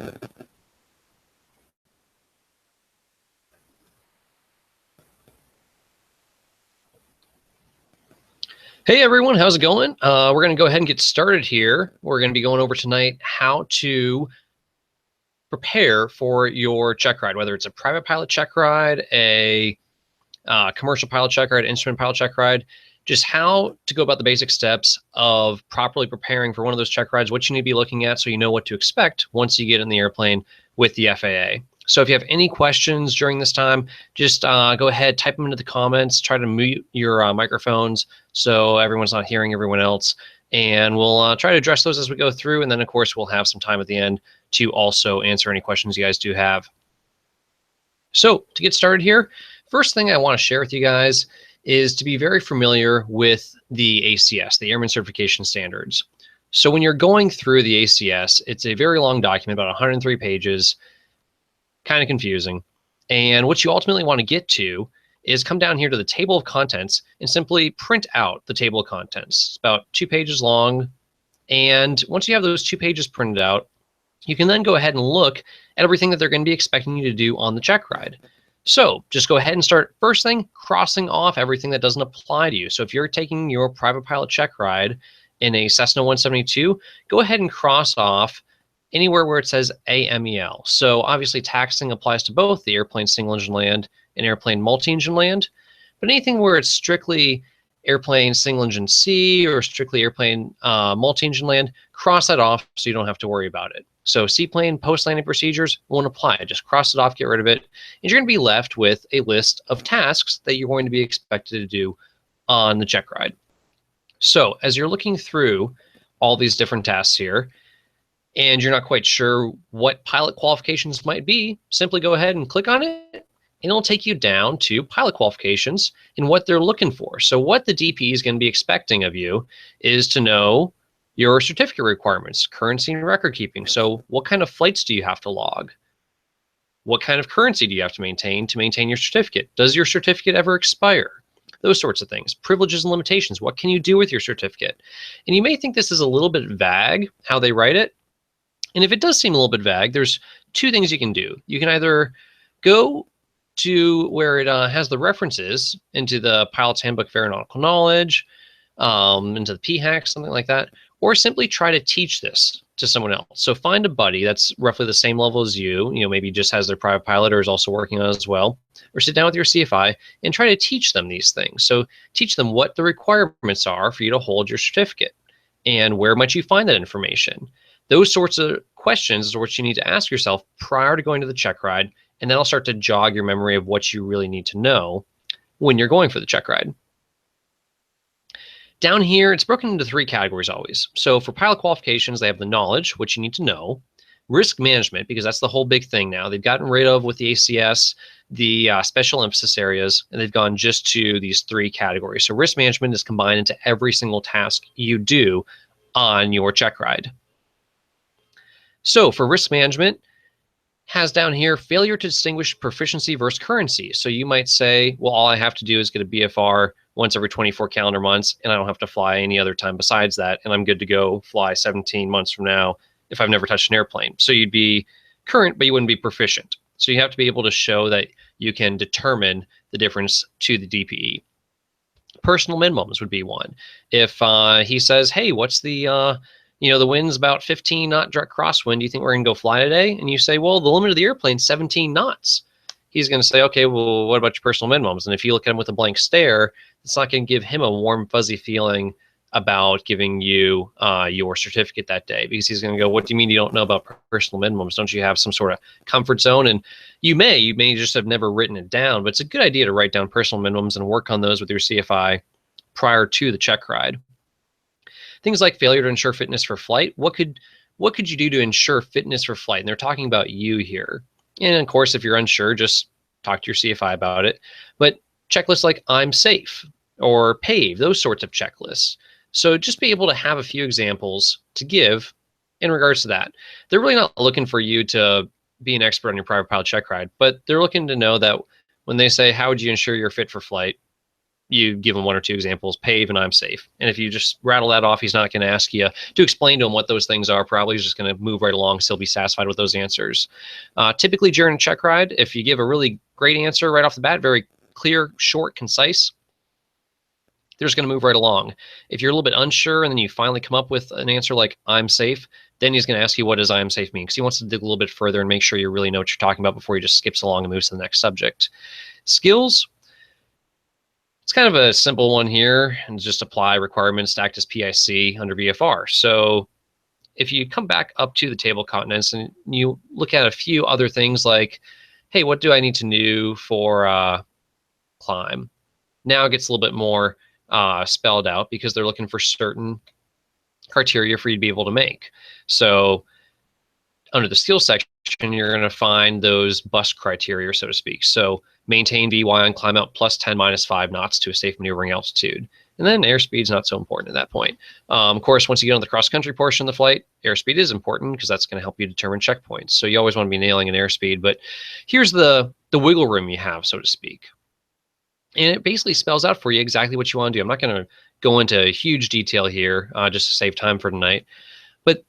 Hey everyone, how's it going? We're going to go ahead and get started here. We're going to be going over tonight how to prepare for your check ride, whether it's a private pilot check ride, a commercial pilot check ride, instrument pilot check ride, just how to go about the basic steps of properly preparing for one of those check rides, what you need to be looking at so you know what to expect once you get in the airplane with the FAA. So if you have any questions during this time, just go ahead, type them into the comments, try to mute your microphones so everyone's not hearing everyone else. And we'll try to address those as we go through. And then, of course, we'll have some time at the end to also answer any questions you guys do have. So to get started here, first thing I want to share with you guys is to be very familiar with the ACS, the Airman Certification Standards. So when you're going through the ACS, it's a very long document, about 103 pages, kind of confusing. And what you ultimately want to get to is come down here to the table of contents and simply print out the table of contents. It's about 2 pages long. And once you have those 2 pages printed out, you can then go ahead and look at everything that they're going to be expecting you to do on the check ride. So just go ahead and start, first thing, crossing off everything that doesn't apply to you. So if you're taking your private pilot check ride in a Cessna 172, go ahead and cross off anywhere where it says AMEL. So obviously taxing applies to both the airplane single engine land and airplane multi-engine land, but anything where it's strictly airplane single engine C or strictly airplane multi-engine land, cross that off so you don't have to worry about it. So seaplane post-landing procedures won't apply. Just cross it off, get rid of it, and you're going to be left with a list of tasks that you're going to be expected to do on the check ride. So as you're looking through all these different tasks here, and you're not quite sure what pilot qualifications might be, simply go ahead and click on it, and it'll take you down to pilot qualifications and what they're looking for. So what the DP is going to be expecting of you is to know your certificate requirements, currency and record keeping. So what kind of flights do you have to log? What kind of currency do you have to maintain your certificate? Does your certificate ever expire? Those sorts of things. Privileges and limitations. What can you do with your certificate? And you may think this is a little bit vague, how they write it. And if it does seem a little bit vague, there's 2 things you can do. You can either go to where it has the references into the Pilot's Handbook of Aeronautical Knowledge, into the PHAC, something like that, or simply try to teach this to someone else. So find a buddy that's roughly the same level as you, maybe just has their private pilot or is also working on it as well, or sit down with your CFI and try to teach them these things. So teach them what the requirements are for you to hold your certificate and where might you find that information. Those sorts of questions are what you need to ask yourself prior to going to the check ride, and that'll start to jog your memory of what you really need to know when you're going for the check ride. Down here, it's broken into 3 categories always. So for pilot qualifications, they have the knowledge, what you need to know, risk management, because that's the whole big thing now. They've gotten rid of, with the ACS, the special emphasis areas, and they've gone just to these 3 categories. So risk management is combined into every single task you do on your check ride. So for risk management, has down here failure to distinguish proficiency versus currency. So you might say, well, all I have to do is get a BFR once every 24 calendar months, and I don't have to fly any other time besides that, and I'm good to go fly 17 months from now if I've never touched an airplane. So you'd be current, but you wouldn't be proficient. So you have to be able to show that you can determine the difference to the DPE. Personal minimums would be one. If he says, hey, what's the the wind's about 15 knot direct crosswind. Do you think we're going to go fly today? And you say, well, the limit of the airplane is 17 knots. He's going to say, okay, well, what about your personal minimums? And if you look at him with a blank stare, it's not going to give him a warm, fuzzy feeling about giving you your certificate that day, because he's going to go, what do you mean you don't know about personal minimums? Don't you have some sort of comfort zone? And you may just have never written it down, but it's a good idea to write down personal minimums and work on those with your CFI prior to the check ride. Things like failure to ensure fitness for flight. What could you do to ensure fitness for flight? And they're talking about you here. And of course, if you're unsure, just talk to your CFI about it. But checklists like I'm safe or PAVE, those sorts of checklists. So just be able to have a few examples to give in regards to that. They're really not looking for you to be an expert on your private pilot check ride, but they're looking to know that when they say, how would you ensure you're fit for flight? you give him one or two examples, pave and I'm safe. And if you just rattle that off, he's not going to ask you to explain to him what those things are. Probably he's just going to move right along, so he'll be satisfied with those answers. Typically during a check ride, if you give a really great answer right off the bat, very clear, short, concise, they're just going to move right along. If you're a little bit unsure and then you finally come up with an answer like I'm safe, then he's going to ask you, what does I'm safe mean? Because he wants to dig a little bit further and make sure you really know what you're talking about before he just skips along and moves to the next subject. Skills. It's kind of a simple one here, and just apply requirements to act as PIC under VFR. So if you come back up to the table of contents and you look at a few other things like, hey, what do I need to do for climb? Now it gets a little bit more spelled out because they're looking for certain criteria for you to be able to make. So under the skills section, you're going to find those bus criteria, so to speak. So maintain VY on climb out plus 10 minus 5 knots to a safe maneuvering altitude. And then airspeed's not so important at that point. Of course, once you get on the cross-country portion of the flight, airspeed is important because that's going to help you determine checkpoints. So you always want to be nailing an airspeed. But here's the wiggle room you have, so to speak. And it basically spells out for you exactly what you want to do. I'm not going to go into huge detail here just to save time for tonight. But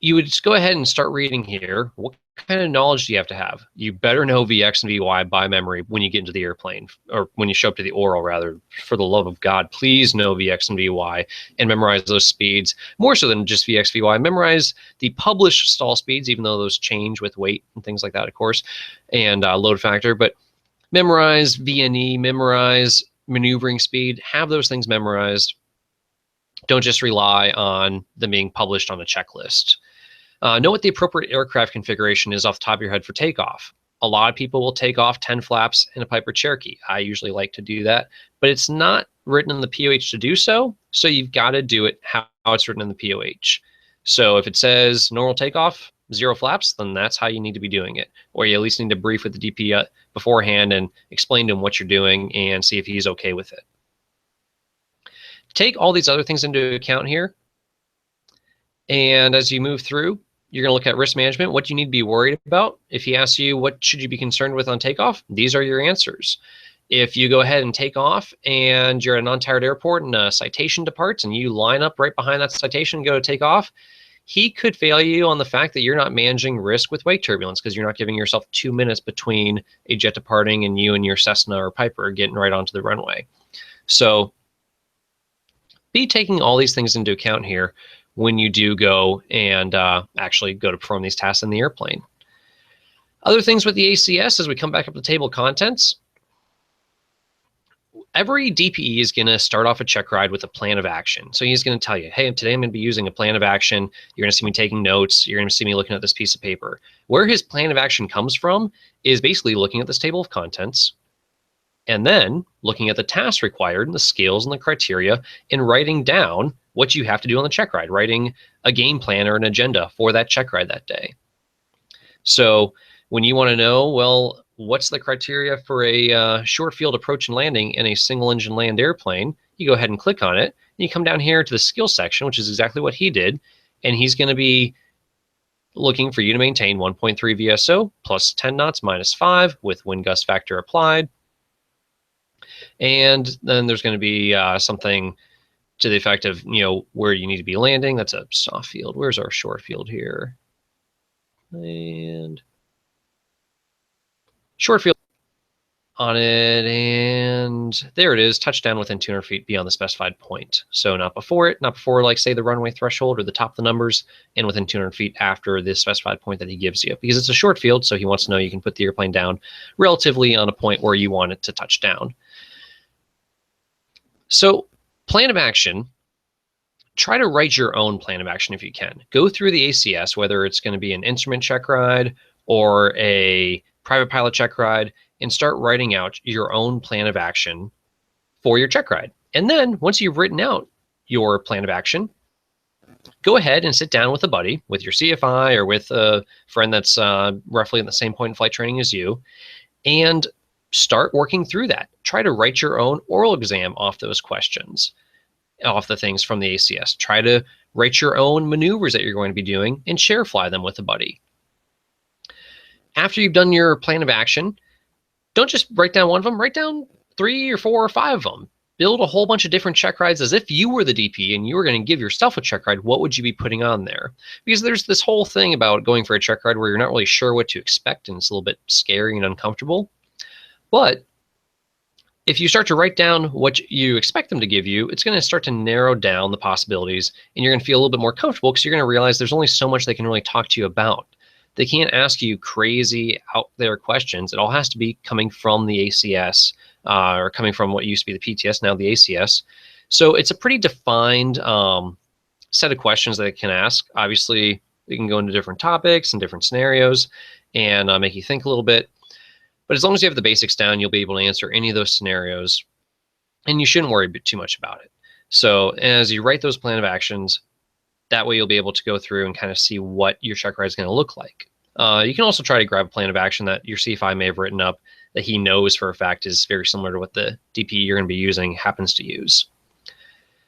you would just go ahead and start reading here. What kind of knowledge do you have to have? You better know VX and VY by memory when you get into the airplane, or when you show up to the oral, rather. For the love of God, please know VX and VY and memorize those speeds. More so than just VX, VY. Memorize the published stall speeds, even though those change with weight and things like that, of course, and load factor. But memorize VNE, memorize maneuvering speed. Have those things memorized. Don't just rely on them being published on a checklist. Know what the appropriate aircraft configuration is off the top of your head for takeoff. A lot of people will take off 10 flaps in a Piper Cherokee. I usually like to do that, but it's not written in the POH to do so, so you've got to do it how it's written in the POH. So if it says normal takeoff, 0 flaps, then that's how you need to be doing it. Or you at least need to brief with the DP beforehand and explain to him what you're doing and see if he's okay with it. Take all these other things into account here. And as you move through, you're going to look at risk management, what you need to be worried about. If he asks you, what should you be concerned with on takeoff? These are your answers. If you go ahead and take off and you're at a non-tired airport and a citation departs and you line up right behind that citation and go to take off, he could fail you on the fact that you're not managing risk with wake turbulence because you're not giving yourself 2 minutes between a jet departing and you and your Cessna or Piper getting right onto the runway. So be taking all these things into account here when you do go and actually go to perform these tasks in the airplane. Other things with the ACS as we come back up to the table of contents. Every DPE is going to start off a check ride with a plan of action. So he's going to tell you, hey, today I'm going to be using a plan of action. You're going to see me taking notes. You're going to see me looking at this piece of paper. Where his plan of action comes from is basically looking at this table of contents and then looking at the tasks required and the skills and the criteria and writing down what you have to do on the check ride, writing a game plan or an agenda for that check ride that day. So when you want to know, well, what's the criteria for a short field approach and landing in a single engine land airplane, you go ahead and click on it. And you come down here to the skills section, which is exactly what he did. And he's going to be looking for you to maintain 1.3 VSO plus 10 knots minus 5 with wind gust factor applied. And then there's going to be something to the effect of, where you need to be landing. That's a soft field. Where's our short field here? And short field on it, and there it is, touchdown within 200 feet beyond the specified point. So not before it, not before, like, say, the runway threshold or the top of the numbers, and within 200 feet after the specified point that he gives you. Because it's a short field, so he wants to know you can put the airplane down relatively on a point where you want it to touch down. So plan of action, try to write your own plan of action if you can. Go through the ACS, whether it's going to be an instrument check ride or a private pilot check ride, and start writing out your own plan of action for your check ride. And then once you've written out your plan of action, go ahead and sit down with a buddy, with your CFI or with a friend that's roughly at the same point in flight training as you, and start working through that. Try to write your own oral exam off those questions, off the things from the ACS. Try to write your own maneuvers that you're going to be doing and share fly them with a buddy. After you've done your plan of action, don't just write down one of them, write down 3 or 4 or 5 of them. build a whole bunch of different check rides as if you were the DP and you were going to give yourself a check ride. What would you be putting on there? Because there's this whole thing about going for a check ride where you're not really sure what to expect, and it's a little bit scary and uncomfortable. But if you start to write down what you expect them to give you, it's going to start to narrow down the possibilities, and you're going to feel a little bit more comfortable because you're going to realize there's only so much they can really talk to you about. They can't ask you crazy out there questions. It all has to be coming from the ACS, or coming from what used to be the PTS, now the ACS. So it's a pretty defined set of questions that they can ask. Obviously, they can go into different topics and different scenarios and make you think a little bit. But as long as you have the basics down, you'll be able to answer any of those scenarios, and you shouldn't worry too much about it. So as you write those plan of actions, that way you'll be able to go through and kind of see what your check ride is going to look like. You can also try to grab a plan of action that your CFI may have written up that he knows for a fact is very similar to what the DP you're going to be using happens to use.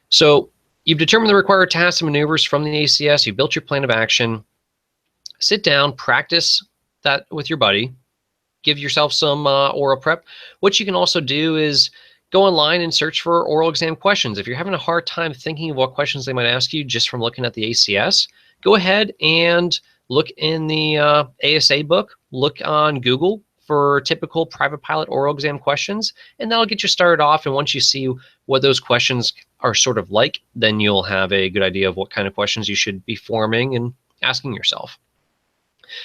So you've determined the required tasks and maneuvers from the ACS. You've built your plan of action. Sit down, practice that with your buddy. Give yourself some oral prep. What you can also do is go online and search for oral exam questions. If you're having a hard time thinking of what questions they might ask you just from looking at the ACS, go ahead and look in the ASA book, look on Google for typical private pilot oral exam questions, and that'll get you started off. And once you see what those questions are sort of like, then you'll have a good idea of what kind of questions you should be forming and asking yourself.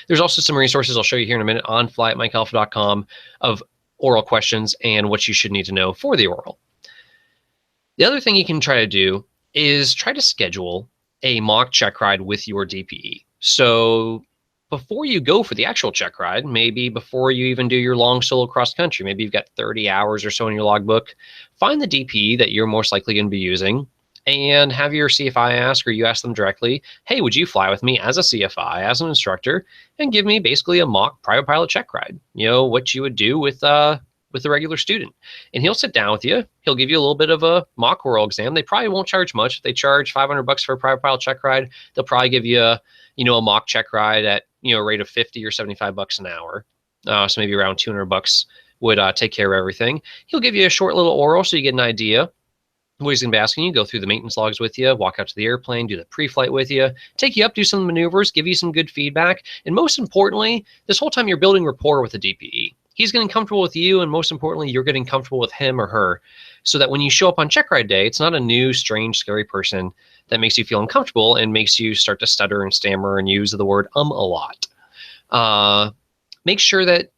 There's also some resources I'll show you here in a minute on fly@mikealpha.com of oral questions and what you should need to know for the oral. The other thing you can try to do is try to schedule a mock check ride with your DPE. So before you go for the actual check ride, maybe before you even do your long solo cross country, maybe you've got 30 hours or so in your logbook, find the DPE that you're most likely going to be using and have your CFI ask, or you ask them directly, hey, would you fly with me as a CFI, as an instructor, and give me basically a mock private pilot check ride? You know, what you would do with the regular student. And he'll sit down with you. He'll give you a little bit of a mock oral exam. They probably won't charge much. If they charge $500 for a private pilot check ride, they'll probably give you a mock check ride at, a rate of 50 or $75 an hour. So maybe around $200 would take care of everything. He'll give you a short little oral so you get an idea what he's going to be asking you. Go through the maintenance logs with you, walk out to the airplane, do the pre-flight with you, take you up, do some maneuvers, give you some good feedback. And most importantly, this whole time you're building rapport with the DPE. He's getting comfortable with you, and most importantly, you're getting comfortable with him or her, so that when you show up on check ride day, it's not a new, strange, scary person that makes you feel uncomfortable and makes you start to stutter and stammer and use the word a lot. Make sure that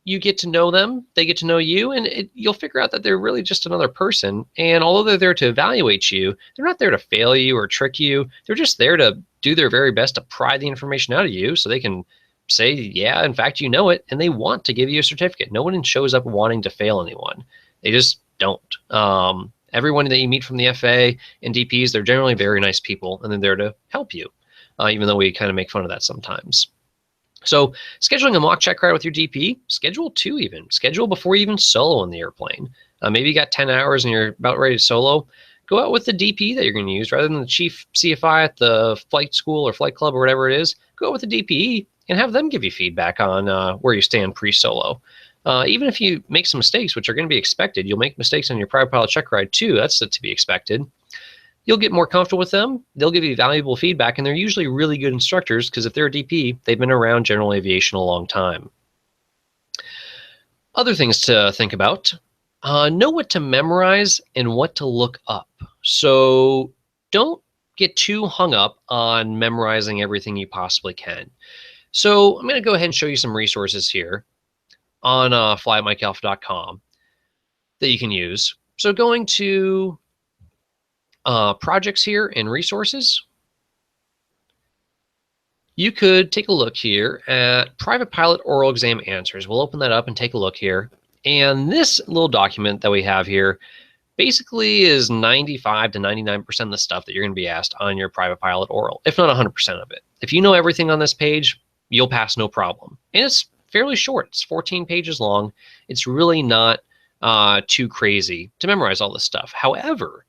you get to know them, they get to know you, and you'll figure out that they're really just another person. And although they're there to evaluate you, they're not there to fail you or trick you. They're just there to do their very best to pry the information out of you so they can say, yeah, in fact, you know it, and they want to give you a certificate. No one shows up wanting to fail anyone. They just don't. Everyone that you meet from the FA and DPs, they're generally very nice people, and they're there to help you, even though we kind of make fun of that sometimes. So scheduling a mock check ride with your DP, schedule 2 even. Schedule before you even solo on the airplane. Maybe you got 10 hours and you're about ready to solo. Go out with the DP that you're going to use rather than the chief CFI at the flight school or flight club or whatever it is. Go out with the DPE and have them give you feedback on where you stand pre-solo. Even if you make some mistakes, which are going to be expected, you'll make mistakes on your private pilot check ride too. That's to be expected. You'll get more comfortable with them. They'll give you valuable feedback, and they're usually really good instructors because if they're a DP, they've been around general aviation a long time. Other things to think about. Know what to memorize and what to look up. So don't get too hung up on memorizing everything you possibly can. So I'm going to go ahead and show you some resources here on fly@mikealpha.com that you can use. So going to projects here and resources, you could take a look here at Private Pilot Oral Exam Answers. We'll open that up and take a look here. And this little document that we have here basically is 95 to 99% of the stuff that you're going to be asked on your private pilot oral, if not 100% of it. If you know everything on this page, you'll pass no problem. And it's fairly short. It's 14 pages long. It's really not too crazy to memorize all this stuff. However,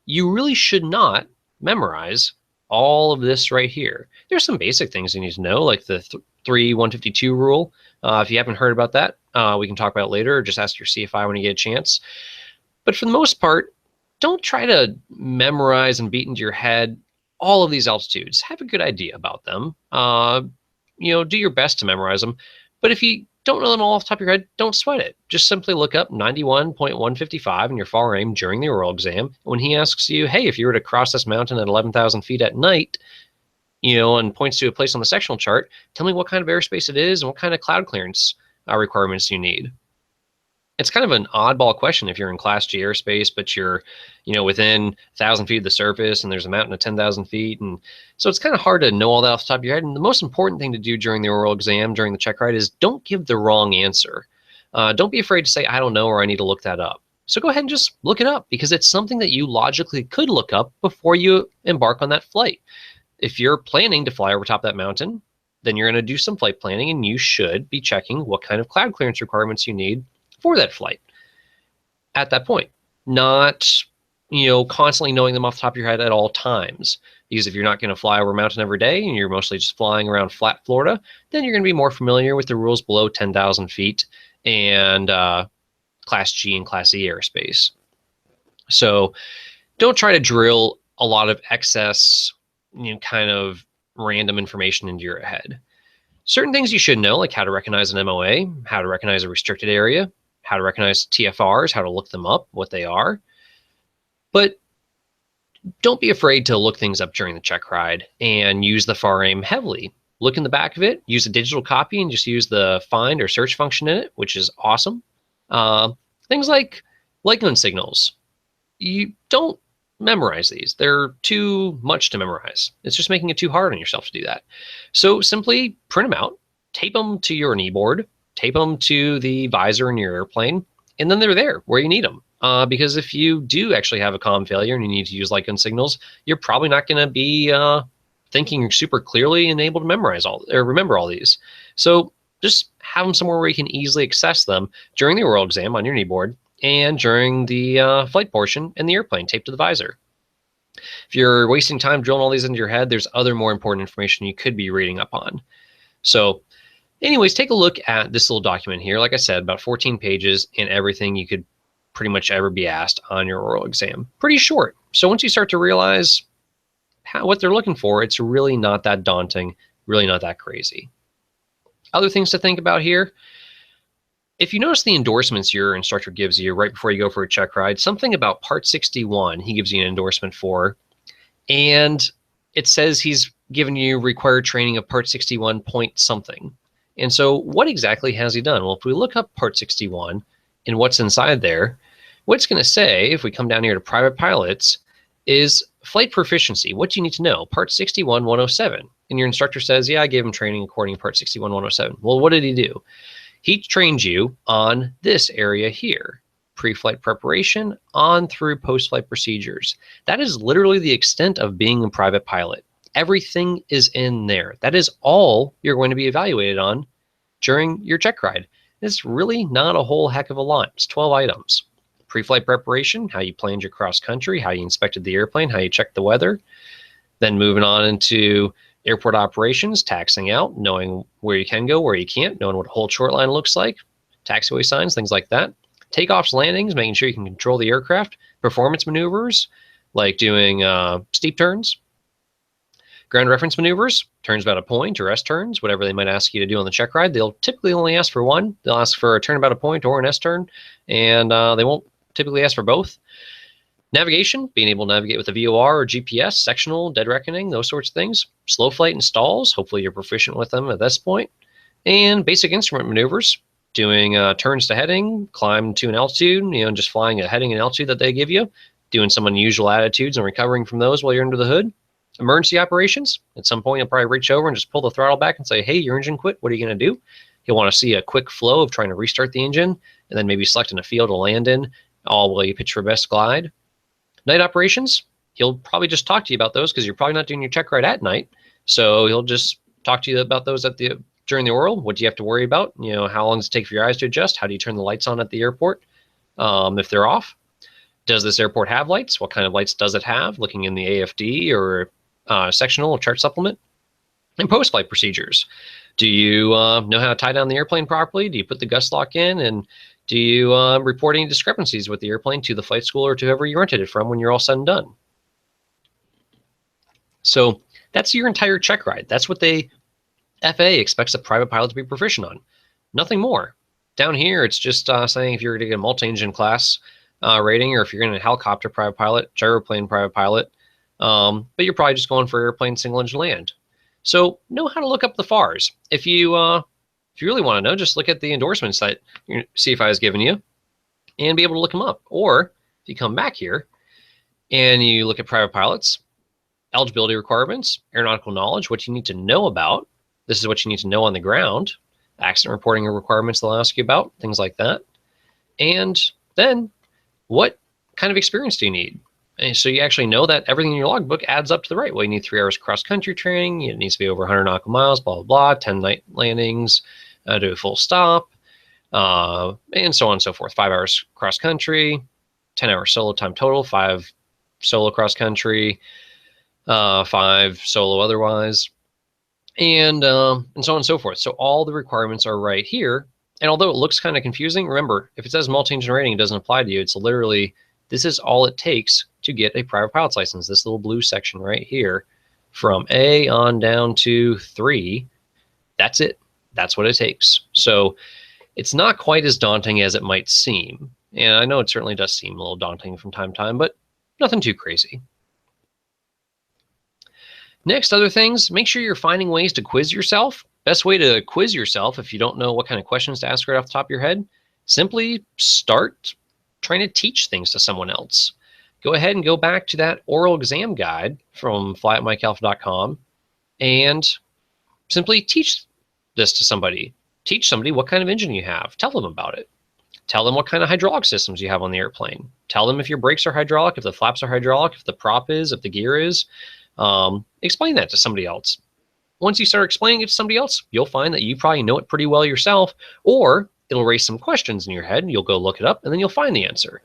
you really should not memorize all of this right here. There's some basic things you need to know, like the 3-152 rule. If you haven't heard about that, we can talk about it later, or just ask your CFI when you get a chance. But for the most part, don't try to memorize and beat into your head all of these altitudes. Have a good idea about them. Do your best to memorize them. But if you don't know them all off the top of your head, don't sweat it. Just simply look up 91.155 in your FAR aim during the oral exam. When he asks you, hey, if you were to cross this mountain at 11,000 feet at night, and points to a place on the sectional chart, tell me what kind of airspace it is and what kind of cloud clearance requirements you need. It's kind of an oddball question if you're in Class G airspace, but you're, within 1,000 feet of the surface and there's a mountain at 10,000 feet. And so it's kind of hard to know all that off the top of your head. And the most important thing to do during the oral exam, during the check ride, is don't give the wrong answer. Don't be afraid to say, I don't know, or I need to look that up. So go ahead and just look it up, because it's something that you logically could look up before you embark on that flight. If you're planning to fly over top of that mountain, then you're going to do some flight planning, and you should be checking what kind of cloud clearance requirements you need for that flight at that point, not constantly knowing them off the top of your head at all times. Because if you're not going to fly over a mountain every day and you're mostly just flying around flat Florida, then you're going to be more familiar with the rules below 10,000 feet and Class G and Class E airspace. So don't try to drill a lot of excess kind of random information into your head. Certain things you should know, like how to recognize an MOA, how to recognize a restricted area, how to recognize TFRs, how to look them up, what they are. But don't be afraid to look things up during the check ride and use the FAR aim heavily. Look in the back of it, use a digital copy, and just use the find or search function in it, which is awesome. Things like Lichen Signals. You don't memorize these. They're too much to memorize. It's just making it too hard on yourself to do that. So simply print them out, tape them to your kneeboard, tape them to the visor in your airplane, and then they're there where you need them. Because if you do actually have a comm failure and you need to use Lichen Signals, you're probably not going to be thinking super clearly and able to memorize or remember all these. So just have them somewhere where you can easily access them during the oral exam on your kneeboard and during the flight portion in the airplane, taped to the visor. If you're wasting time drilling all these into your head, there's other more important information you could be reading up on. So anyways, take a look at this little document here. Like I said, about 14 pages and everything you could pretty much ever be asked on your oral exam. Pretty short. So once you start to realize what they're looking for, it's really not that daunting, really not that crazy. Other things to think about here. If you notice the endorsements your instructor gives you right before you go for a check ride, something about Part 61 he gives you an endorsement for, and it says he's given you required training of Part 61 point something. And so what exactly has he done? Well, if we look up Part 61 and what's inside there, what it's going to say, if we come down here to private pilots, is flight proficiency. What do you need to know? Part 61 107. And your instructor says, yeah, I gave him training according to Part 61 107. Well, what did he do? He trained you on this area here, pre-flight preparation on through post-flight procedures. That is literally the extent of being a private pilot. Everything is in there. That is all you're going to be evaluated on during your check ride. It's really not a whole heck of a lot. It's 12 items. Pre-flight preparation, how you planned your cross-country, how you inspected the airplane, how you checked the weather. Then moving on into airport operations, taxiing out, knowing where you can go, where you can't, knowing what a whole short line looks like, taxiway signs, things like that. Takeoffs, landings, making sure you can control the aircraft. Performance maneuvers, like doing steep turns. Ground reference maneuvers, turns about a point or S-turns, whatever they might ask you to do on the check ride. They'll typically only ask for one. They'll ask for a turn about a point or an S-turn, and they won't typically ask for both. Navigation, being able to navigate with a VOR or GPS, sectional, dead reckoning, those sorts of things. Slow flight and stalls, hopefully you're proficient with them at this point. And basic instrument maneuvers, doing turns to heading, climb to an altitude, just flying a heading and altitude that they give you, doing some unusual attitudes and recovering from those while you're under the hood. Emergency operations, at some point you'll probably reach over and just pull the throttle back and say, hey, your engine quit, what are you going to do? You'll want to see a quick flow of trying to restart the engine, and then maybe selecting a field to land in, all while you pitch for best glide. Night operations, he'll probably just talk to you about those because you're probably not doing your check ride at night. So he'll just talk to you about those during the oral. What do you have to worry about? How long does it take for your eyes to adjust? How do you turn the lights on at the airport if they're off? Does this airport have lights? What kind of lights does it have? Looking in the AFD or sectional or chart supplement. And post-flight procedures. Do you know how to tie down the airplane properly? Do you put the gust lock in and Do you report any discrepancies with the airplane to the flight school or to whoever you rented it from when you're all said and done? So that's your entire check ride. That's what the FAA expects a private pilot to be proficient on. Nothing more. Down here, it's just saying if you're going to get a multi-engine class rating, or if you're going to helicopter private pilot, gyroplane private pilot, but you're probably just going for airplane single engine land. So know how to look up the FARs. If you really want to know, just look at the endorsements that CFI has given you and be able to look them up. Or if you come back here and you look at private pilots, eligibility requirements, aeronautical knowledge, what you need to know about. This is what you need to know on the ground. Accident reporting requirements they'll ask you about, things like that. And then what kind of experience do you need? And so you actually know that everything in your logbook adds up to the right. Well, you need 3 hours cross-country training. It needs to be over 100 nautical miles, blah, blah, blah, 10 night landings, do a full stop, and so on and so forth. 5 hours cross-country, 10 hours solo time total, 5 solo cross-country, 5 solo otherwise, and so on and so forth. So all the requirements are right here. And although it looks kind of confusing, remember, if it says multi-engine rating, it doesn't apply to you. It's literally, this is all it takes to get a private pilot's license. This little blue section right here, from A on down to 3, that's it. That's what it takes. So it's not quite as daunting as it might seem. And I know it certainly does seem a little daunting from time to time, but nothing too crazy. Next, other things, make sure you're finding ways to quiz yourself. Best way to quiz yourself if you don't know what kind of questions to ask right off the top of your head, simply start trying to teach things to someone else. Go ahead and go back to that oral exam guide from flyatmikealpha.com and simply teach this to somebody. Teach somebody what kind of engine you have. Tell them about it. Tell them what kind of hydraulic systems you have on the airplane. Tell them if your brakes are hydraulic, if the flaps are hydraulic, if the prop is, if the gear is. Explain that to somebody else. Once you start explaining it to somebody else, you'll find that you probably know it pretty well yourself, or it'll raise some questions in your head, and you'll go look it up, and then you'll find the answer.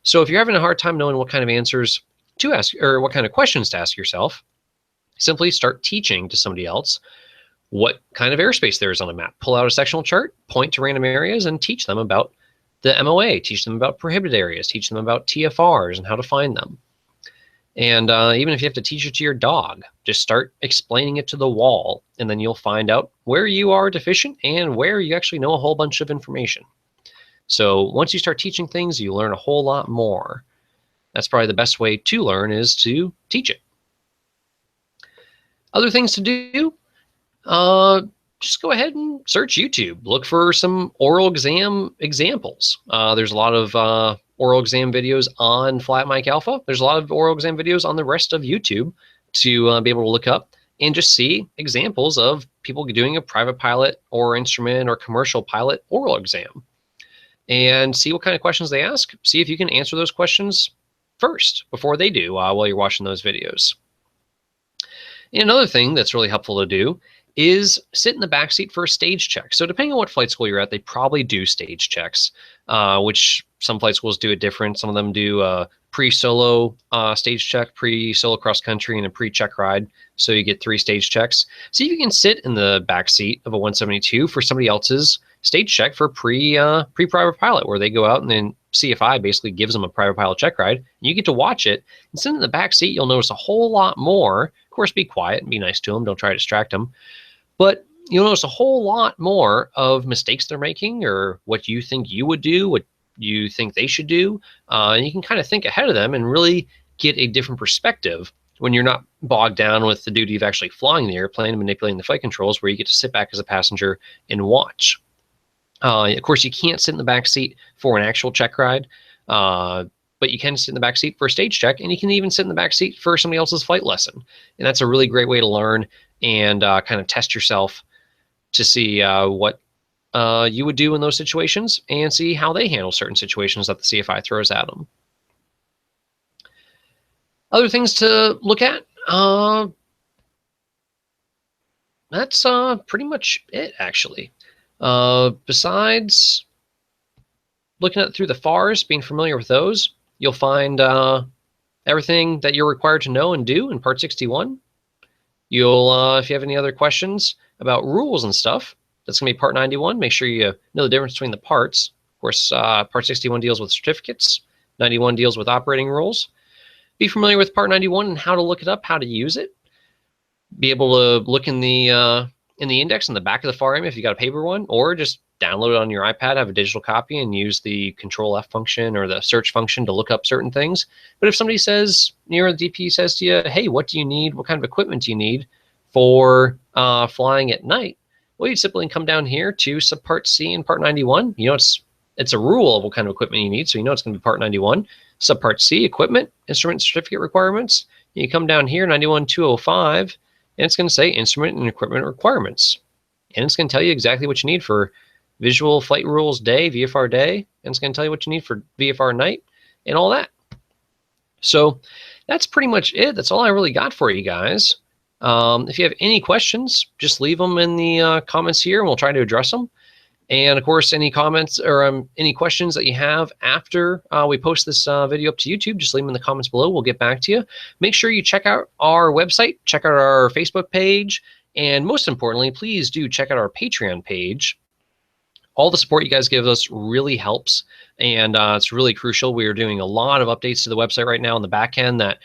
So if you're having a hard time knowing what kind of answers to ask, or what kind of questions to ask yourself, simply start teaching to somebody else what kind of airspace there is on a map. Pull out a sectional chart, point to random areas, and teach them about the MOA, teach them about prohibited areas, teach them about TFRs and how to find them. And even if you have to teach it to your dog, just start explaining it to the wall, and then you'll find out where you are deficient and where you actually know a whole bunch of information. So once you start teaching things, you learn a whole lot more. That's probably the best way to learn, is to teach it. Other things to do, just go ahead and search YouTube. Look for some oral exam examples. There's a lot of oral exam videos on Flat Mike Alpha. There's a lot of oral exam videos on the rest of YouTube to be able to look up and just see examples of people doing a private pilot or instrument or commercial pilot oral exam, and see what kind of questions they ask. See if you can answer those questions first before they do while you're watching those videos. And another thing that's really helpful to do is sit in the backseat for a stage check. So depending on what flight school you're at, they probably do stage checks, which some flight schools do it different. Some of them do a pre-solo stage check, pre-solo cross-country, and a pre-check ride. So you get 3 stage checks. See if you can sit in the backseat of a 172 for somebody else's stage check for pre-private pilot, where they go out and then CFI basically gives them a private pilot check ride. And you get to watch it and sit in the backseat. You'll notice a whole lot more. Of course, be quiet and be nice to them. Don't try to distract them. But you'll notice a whole lot more of mistakes they're making, or what you think you would do, what you think they should do. And you can kind of think ahead of them and really get a different perspective when you're not bogged down with the duty of actually flying the airplane and manipulating the flight controls, where you get to sit back as a passenger and watch. Of course, you can't sit in the back seat for an actual check ride, but you can sit in the back seat for a stage check, and you can even sit in the back seat for somebody else's flight lesson. And that's a really great way to learn and kind of test yourself to see what you would do in those situations, and see how they handle certain situations that the CFI throws at them. Other things to look at, that's pretty much it, actually. Besides looking at through the FARs, being familiar with those, you'll find everything that you're required to know and do in Part 61. You'll, if you have any other questions about rules and stuff, that's going to be Part 91. Make sure you know the difference between the parts. course, Part 61 deals with certificates. 91 deals with operating rules. Be familiar with Part 91 and how to look it up, how to use it. Be able to look in the index in the back of the FAR if you got a paper one, or just download it on your iPad, have a digital copy, and use the Control F function or the search function to look up certain things. But if somebody says, the DP says to you, hey, what do you need? What kind of equipment do you need for flying at night? Well, you simply come down here to Subpart C and Part 91. It's a rule of what kind of equipment you need, so it's going to be Part 91. Subpart C, equipment, instrument certificate requirements. You come down here, 91.205, and it's going to say instrument and equipment requirements. And it's going to tell you exactly what you need for visual flight rules day, VFR day, and it's going to tell you what you need for VFR night and all that. So that's pretty much it. That's all I really got for you guys. If you have any questions, just leave them in the comments here, and we'll try to address them. And of course, any comments or any questions that you have after we post this video up to YouTube, just leave them in the comments below. We'll get back to you. Make sure you check out our website, check out our Facebook page, and most importantly, please do check out our Patreon page. All the support you guys give us really helps, and it's really crucial. We are doing a lot of updates to the website right now on the back end that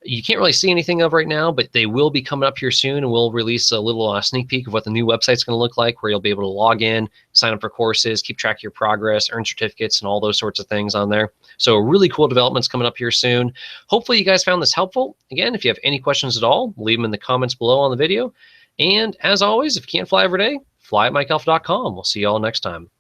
you can't really see anything of right now, but they will be coming up here soon, and we'll release a little sneak peek of what the new website's going to look like, where you'll be able to log in, sign up for courses, keep track of your progress, earn certificates, and all those sorts of things on there. So really cool developments coming up here soon. Hopefully you guys found this helpful. Again, if you have any questions at all, leave them in the comments below on the video. And as always, if you can't fly every day, fly at mikealpha.com. We'll see you all next time.